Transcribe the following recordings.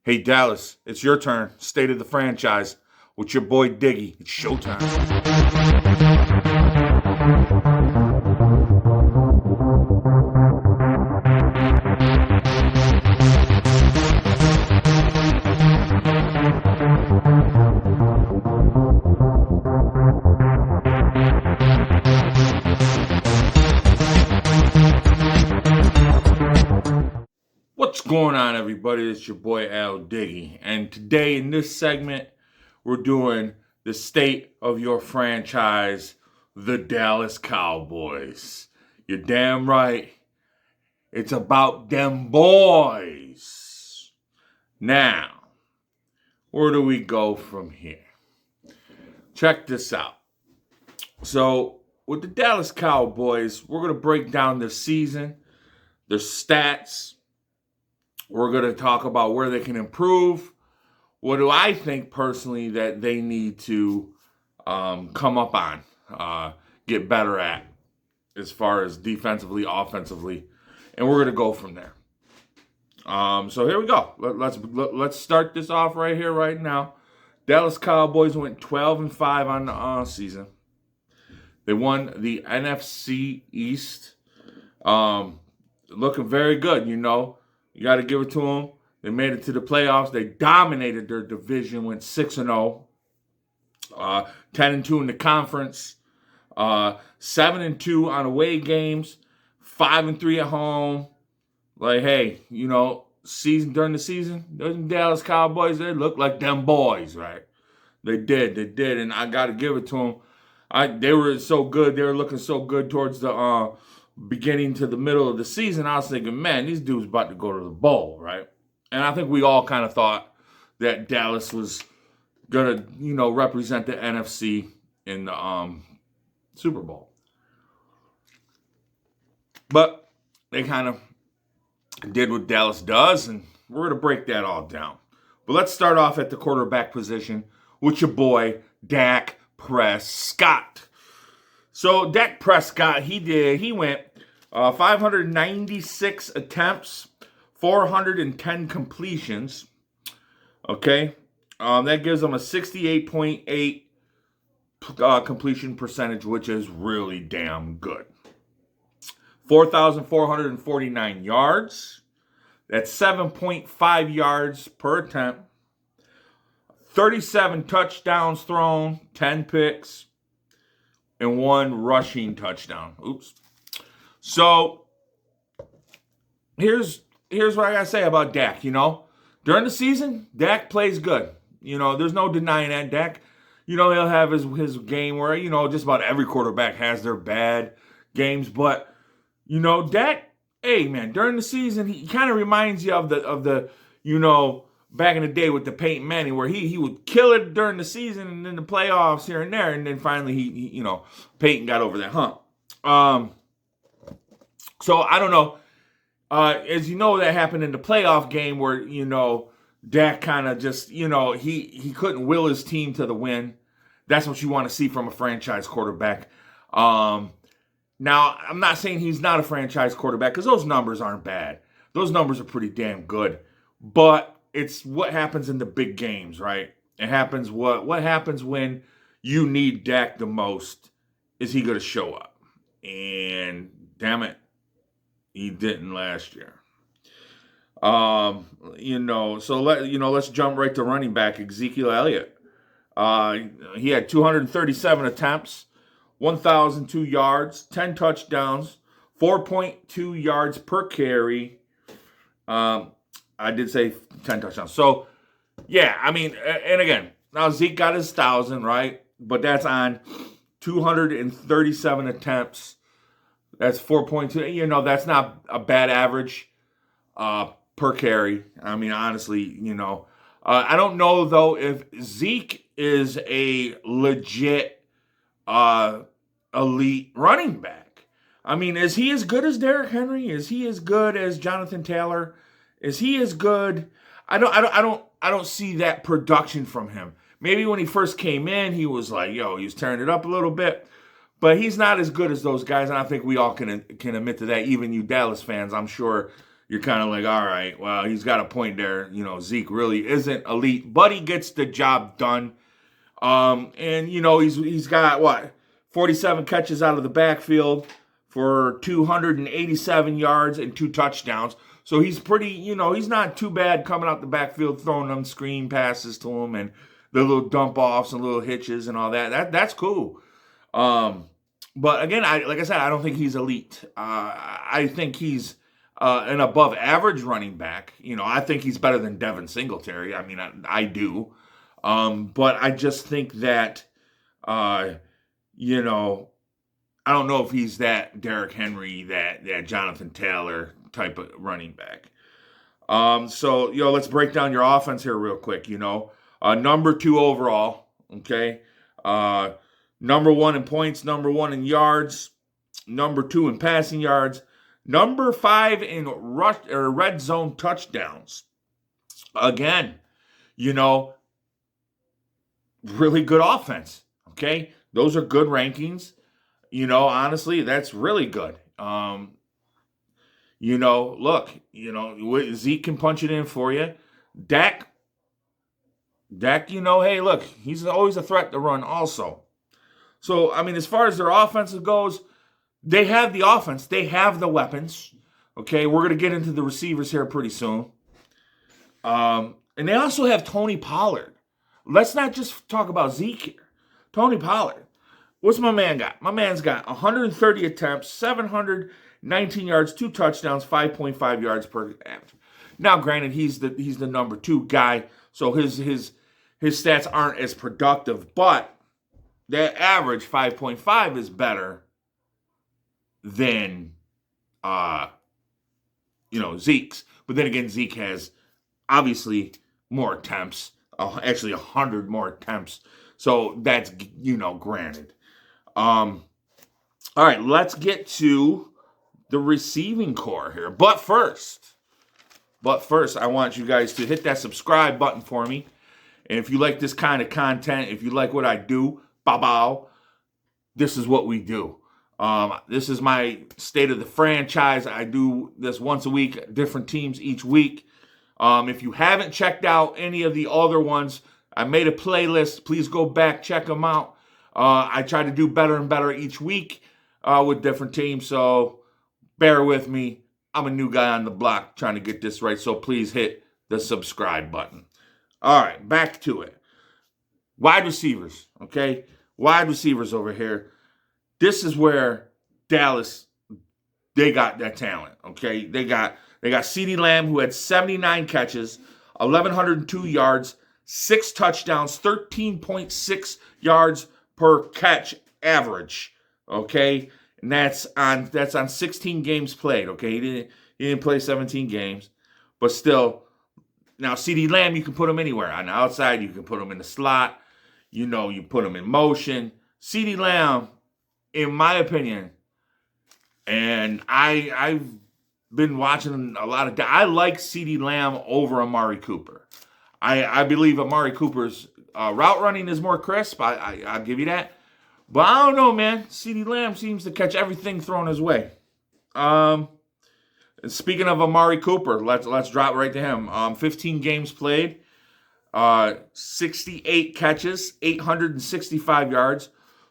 Hey, Dallas, it's your turn. State of the franchise with your boy Diggy. It's showtime. What's going on, everybody? It's your boy Al Diggy. And today in this segment, we're doing the state of your franchise, the Dallas Cowboys. You're damn right. It's about them boys. Now, where do we go from here? Check this out. So, with the Dallas Cowboys, we're going to break down their season, their stats. We're going to talk about where they can improve. What do I think personally that they need to come up on, get better at as far as defensively, offensively, and we're going to go from there. So here we go. Let's start this off right here, right now. Dallas Cowboys went 12-5 on the season. They won the NFC East. Looking very good, you know. You got to give it to them. They made it to the playoffs. They dominated their division, went 6-0, 10-2 in the conference, 7-2 on away games, 5-3 at home. Like, hey, you know, during the season, those Dallas Cowboys, they look like them boys, right? They did, and I got to give it to them. They were so good. They were looking so good towards the beginning to the middle of the season. I was thinking, man, these dudes about to go to the bowl, right? And I think we all kind of thought that Dallas was going to, you know, represent the NFC in the Super Bowl. But they kind of did what Dallas does, and we're going to break that all down. But let's start off at the quarterback position with your boy, Dak Prescott. So Dak Prescott, he went 596 attempts, 410 completions. Okay, that gives him a 68.8 completion percentage, which is really damn good. 4,449 yards. That's 7.5 yards per attempt. 37 touchdowns thrown, 10 picks, and 1 rushing touchdown. Oops. So, here's what I got to say about Dak, you know. During the season, Dak plays good. You know, there's no denying that. Dak, you know, he'll have his game where, you know, just about every quarterback has their bad games. But, you know, Dak, hey, man, during the season, he kind of reminds you of the, you know, back in the day with the Peyton Manning, where he would kill it during the season and then the playoffs here and there, and then finally he you know, Peyton got over that hump. So I don't know. As you know, that happened in the playoff game where, you know, Dak kind of just, you know, he couldn't will his team to the win. That's what you want to see from a franchise quarterback. Now, I'm not saying he's not a franchise quarterback because those numbers aren't bad. Those numbers are pretty damn good. But it's what happens in the big games, right? It happens what happens when you need Dak the most. Is he going to show up? And damn it, he didn't last year. You know, so let's jump right to running back Ezekiel Elliott. He had 237 attempts, 1,002 yards, 10 touchdowns, 4.2 yards per carry. I did say 10 touchdowns. So, yeah, I mean, and again, now Zeke got his 1,000, right? But that's on 237 attempts. That's 4.2. You know, that's not a bad average per carry. I mean, honestly, you know. I don't know, though, if Zeke is a legit elite running back. I mean, is he as good as Derrick Henry? Is he as good as Jonathan Taylor? Is he as good? I don't see that production from him. Maybe when he first came in, he was like, he was tearing it up a little bit. But he's not as good as those guys, and I think we all can admit to that. Even you Dallas fans, I'm sure you're kind of like, all right, well, he's got a point there. Zeke really isn't elite, but he gets the job done. And he's got what, 47 catches out of the backfield for 287 yards and 2 touchdowns. So he's pretty, he's not too bad coming out the backfield, throwing them screen passes to him and the little dump offs and little hitches and all that. That's cool. But again, like I said, I don't think he's elite. I think he's an above average running back. I think he's better than Devin Singletary. I mean, I do. But I just think that, I don't know if he's that Derrick Henry, that Jonathan Taylor type of running back. So let's break down your offense here real quick. Number 2 overall, okay? Number 1 in points, number 1 in yards, number 2 in passing yards, number 5 in red zone touchdowns. Again, really good offense, okay? Those are good rankings. Honestly, that's really good. Look, Zeke can punch it in for you. Dak, hey, look, he's always a threat to run also. So, I mean, as far as their offense goes, they have the offense. They have the weapons. Okay, we're going to get into the receivers here pretty soon. And they also have Tony Pollard. Let's not just talk about Zeke here. Tony Pollard. What's my man got? My man's got 130 attempts, 719 yards, 2 touchdowns, 5.5 yards per average. Now, granted, he's the number 2 guy, so his stats aren't as productive, but that average 5.5 is better than Zeke's. But then again, Zeke has obviously more attempts, actually 100 more attempts. So that's granted. All right, let's get to the receiving core here. But first, I want you guys to hit that subscribe button for me. And if you like this kind of content, if you like what I do, bow, this is what we do. This is my state of the franchise. I do this once a week, different teams each week. If you haven't checked out any of the other ones, I made a playlist. Please go back, check them out. I try to do better and better each week with different teams, so bear with me. I'm a new guy on the block trying to get this right, so please hit the subscribe button. All right, back to it. Wide receivers, okay? Wide receivers over here. This is where Dallas, they got that talent, okay? They got CeeDee Lamb, who had 79 catches, 1,102 yards, 6 touchdowns, 13.6 yards per catch average, okay? And that's on 16 games played, okay? He didn't play 17 games, but still. Now, CeeDee Lamb, you can put him anywhere. On the outside, you can put him in the slot. You put him in motion. CeeDee Lamb, in my opinion, and I've been watching a lot of. I like CeeDee Lamb over Amari Cooper. I believe Amari Cooper's route running is more crisp. I'll give you that. But I don't know, man. CeeDee Lamb seems to catch everything thrown his way. Speaking of Amari Cooper, let's drop right to him. 15 games played, 68 catches, 865 yards,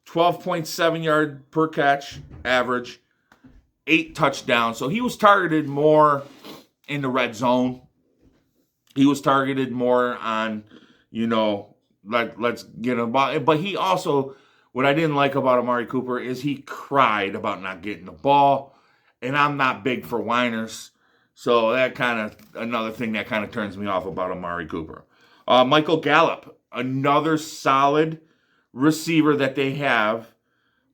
12.7 yard per catch average, 8 touchdowns. So he was targeted more in the red zone. He was targeted more on, let's get him. But he also, what I didn't like about Amari Cooper is he cried about not getting the ball. And I'm not big for whiners. So that kind of, another thing that kind of turns me off about Amari Cooper. Michael Gallup, another solid receiver that they have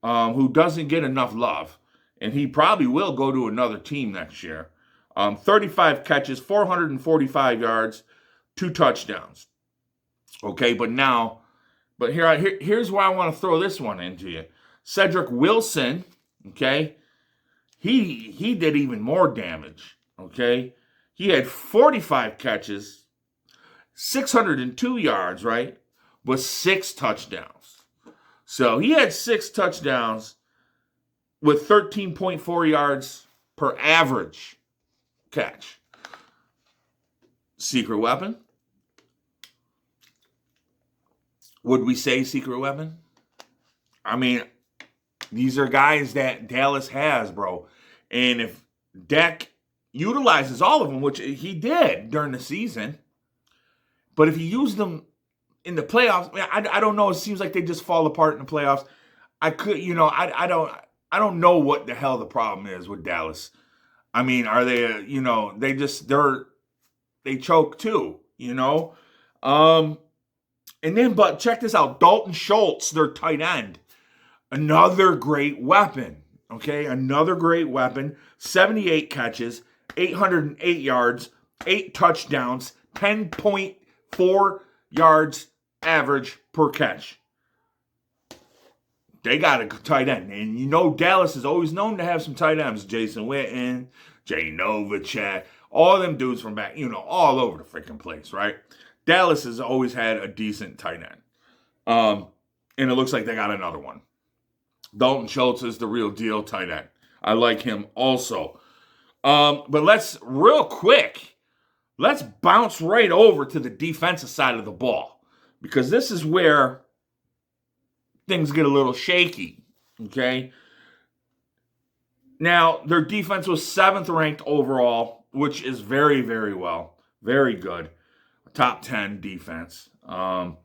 who doesn't get enough love. And he probably will go to another team next year. 35 catches, 445 yards, 2 touchdowns. Okay, but here's where I want to throw this one into you. Cedric Wilson, okay, he did even more damage, okay? He had 45 catches, 602 yards, right? But 6 touchdowns. So he had 6 touchdowns with 13.4 yards per average catch. Secret weapon? Would we say secret weapon? I mean, these are guys that Dallas has, bro. And if Dak utilizes all of them, which he did during the season, but if he used them in the playoffs, I don't know. It seems like they just fall apart in the playoffs. I don't know what the hell the problem is with Dallas. I mean, are they, they choke too, And then, but check this out. Dalton Schultz, their tight end. Another great weapon, okay? Another great weapon. 78 catches, 808 yards, 8 touchdowns, 10.4 yards average per catch. They got a tight end. And Dallas is always known to have some tight ends. Jason Witten, Jay Novacek, all them dudes from back, all over the freaking place, right? Dallas has always had a decent tight end. And it looks like they got another one. Dalton Schultz is the real deal tight end. I like him also. But let's bounce right over to the defensive side of the ball. Because this is where things get a little shaky. Okay? Now, their defense was 7th ranked overall, which is very, very well. Very good. Top 10 defense. Under,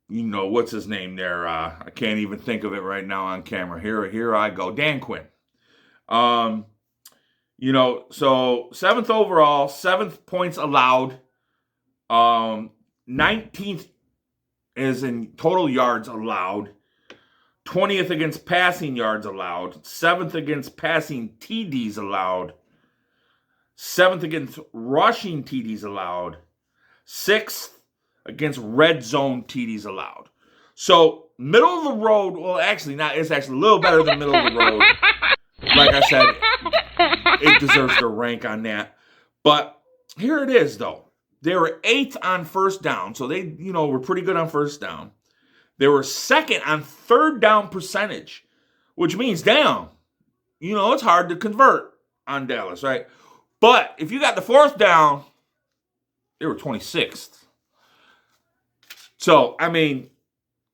what's his name there? I can't even think of it right now on camera. Here I go. Dan Quinn. So 7th overall, 7th points allowed. 19th is in total yards allowed. 20th against passing yards allowed. 7th against passing TDs allowed. 7th against rushing TDs allowed. 6th against red zone TDs allowed. So, middle of the road, well, actually, not. It's actually a little better than middle of the road. Like I said, it deserves the rank on that. But here it is, though. They were 8th on first down, so they, were pretty good on first down. They were 2nd on third down percentage, which means down. It's hard to convert on Dallas, right? But if you got the 4th down, they were 26th. So, I mean,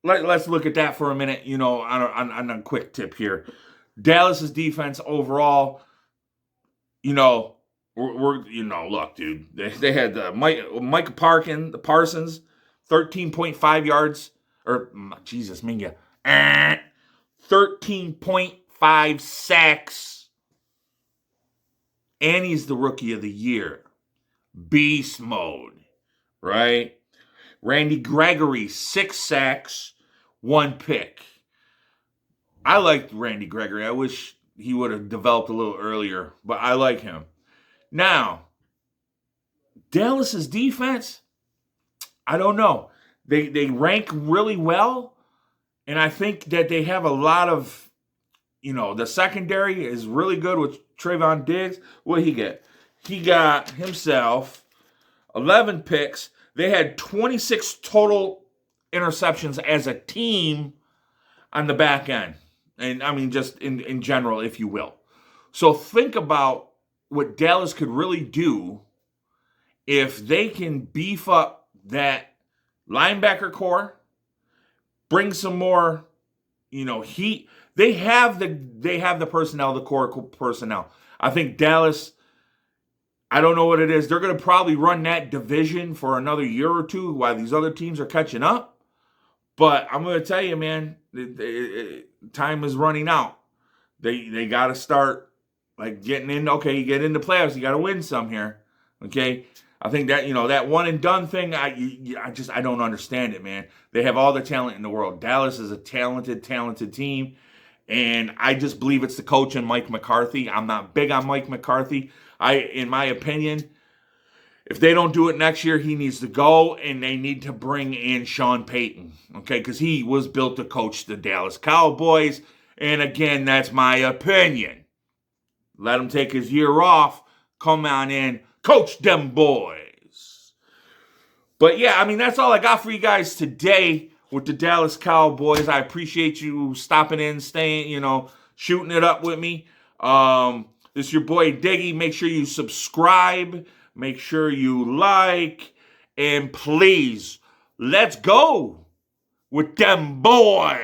let's look at that for a minute, on a quick tip here. Dallas's defense overall, look, dude, they had Micah Parsons, 13.5 yards, or Jesus, Minga, 13.5 sacks, and he's the rookie of the year. Beast mode, right? Randy Gregory, 6 sacks, 1 pick. I liked Randy Gregory. I wish he would have developed a little earlier, but I like him. Now, Dallas's defense, I don't know. They rank really well, and I think that they have a lot of, the secondary is really good with Trayvon Diggs. What did he get? He got himself 11 picks. They had 26 total interceptions as a team on the back end. And I mean, just in general, if you will. So think about what Dallas could really do if they can beef up that linebacker core, bring some more, heat. They have the personnel, the core personnel. I think Dallas, I don't know what it is. They're going to probably run that division for another year or two while these other teams are catching up. But I'm going to tell you, man, time is running out. They got to start getting in. Okay, you get into playoffs, you got to win some here. Okay, I think that that one and done thing. I don't understand it, man. They have all the talent in the world. Dallas is a talented team, and I just believe it's the coach and Mike McCarthy. I'm not big on Mike McCarthy. In my opinion, if they don't do it next year, he needs to go, and they need to bring in Sean Payton, okay? Because he was built to coach the Dallas Cowboys, and again, that's my opinion. Let him take his year off, come on in, coach them boys. But yeah, I mean, that's all I got for you guys today with the Dallas Cowboys. I appreciate you stopping in, staying, shooting it up with me. This is your boy Diggy. Make sure you subscribe. Make sure you like. And please, let's go with them boys.